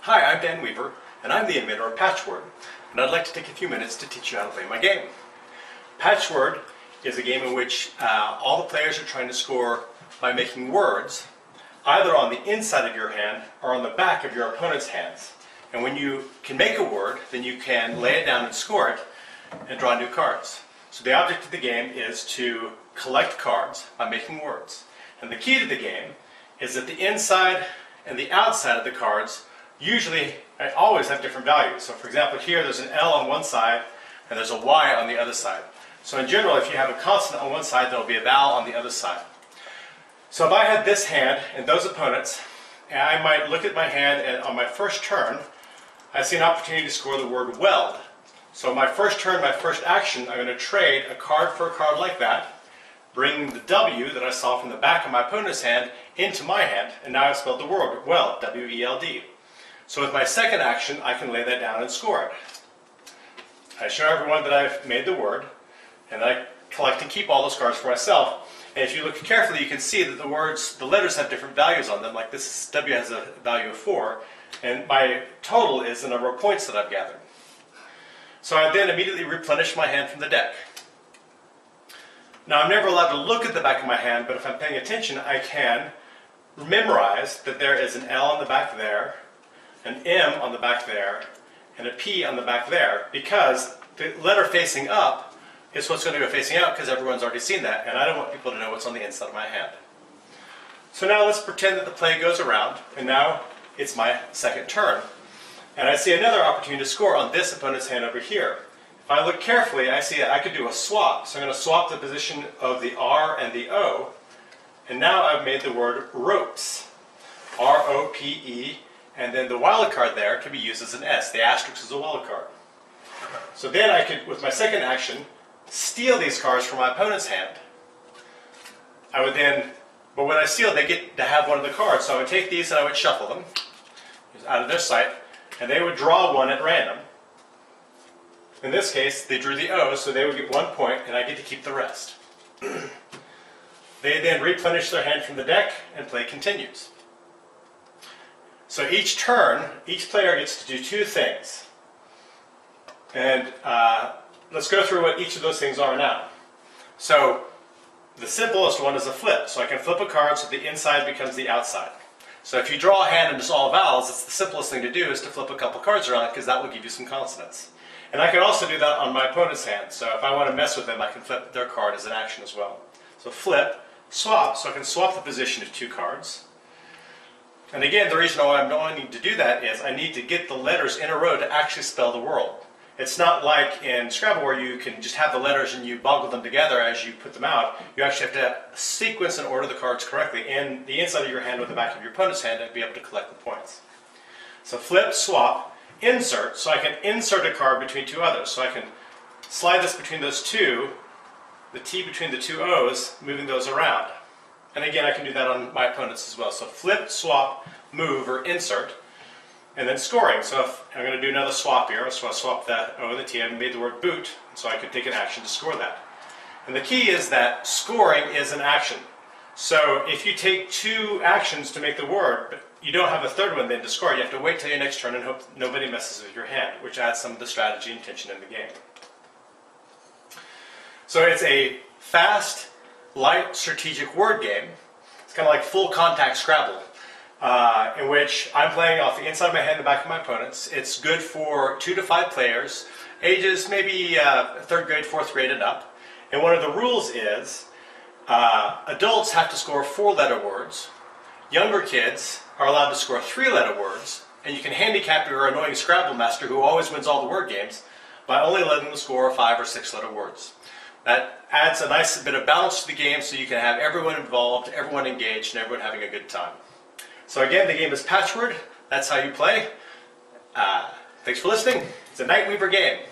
Hi, I'm Dan Weaver, and I'm the inventor of PatchWord, and I'd like to take a few minutes to teach you how to play my game. PatchWord is a game in which all the players are trying to score by making words, either on the inside of your hand or on the back of your opponent's hands. And when you can make a word, then you can lay it down and score it and draw new cards. So the object of the game is to collect cards by making words. And the key to the game is that the inside and the outside of the cards always have different values. So for example, here there's an L on one side and there's a Y on the other side. So in general, if you have a consonant on one side, there'll be a vowel on the other side. So if I had this hand and those opponents, and I might look at my hand and on my first turn, I see an opportunity to score the word weld. So my first turn, my first action, I'm going to trade a card for a card like that, bring the W that I saw from the back of my opponent's hand into my hand, and now I've spelled the word weld, W-E-L-D. So with my second action, I can lay that down and score it. I show everyone that I've made the word, and I collect and keep all those cards for myself. And if you look carefully, you can see that the letters have different values on them. Like this W has a value of 4, and my total is the number of points that I've gathered. So I then immediately replenish my hand from the deck. Now I'm never allowed to look at the back of my hand, but if I'm paying attention, I can memorize that there is an L on the back there, an M on the back there, and a P on the back there, because the letter facing up is what's going to go facing out, because everyone's already seen that, and I don't want people to know what's on the inside of my hand. So now let's pretend that the play goes around, and now it's my second turn. And I see another opportunity to score on this opponent's hand over here. If I look carefully, I see I could do a swap. So I'm going to swap the position of the R and the O, and now I've made the word ropes. R-O-P-E, and then the wild card there can be used as an S. The asterisk is a wild card. So then I could, with my second action, steal these cards from my opponent's hand. But when I steal, they get to have one of the cards. So I would take these and I would shuffle them out of their sight, and they would draw one at random. In this case, they drew the O, so they would get 1 point, and I get to keep the rest. They then replenish their hand from the deck, and play continues. So each turn, each player gets to do two things. And let's go through what each of those things are now. So the simplest one is a flip. So I can flip a card so the inside becomes the outside. So if you draw a hand and it's all vowels, it's the simplest thing to do is to flip a couple cards around, because that will give you some consonants. And I can also do that on my opponent's hand. So if I want to mess with them, I can flip their card as an action as well. So flip, swap, so I can swap the position of two cards. And again, the reason why I'm wanting to do that is I need to get the letters in a row to actually spell the word. It's not like in Scrabble where you can just have the letters and you boggle them together as you put them out. You actually have to sequence and order the cards correctly in the inside of your hand with the back of your opponent's hand to be able to collect the points. So flip, swap, insert, so I can insert a card between two others. So I can slide this between those two, the T between the two O's, moving those around. And again, I can do that on my opponents as well. So flip, swap, move, or insert, and then scoring. So if I'm going to do another swap here, so I'll swap that O and the T. I made the word boot, so I could take an action to score that. And the key is that scoring is an action. So if you take two actions to make the word, but you don't have a third one then to score, you have to wait till your next turn and hope nobody messes with your hand, which adds some of the strategy and tension in the game. So it's a fast, light, strategic word game. It's kind of like full contact Scrabble, in which I'm playing off the inside of my hand and the back of my opponents. It's good for 2 to 5 players, ages maybe 3rd grade, 4th grade and up. And one of the rules is adults have to score 4-letter words. Younger kids are allowed to score 3-letter words, and you can handicap your annoying Scrabble master who always wins all the word games by only letting them score 5 or 6-letter words. That adds a nice bit of balance to the game, so you can have everyone involved, everyone engaged, and everyone having a good time. So again, the game is PatchWord. That's how you play. Thanks for listening. It's a Night Weaver game.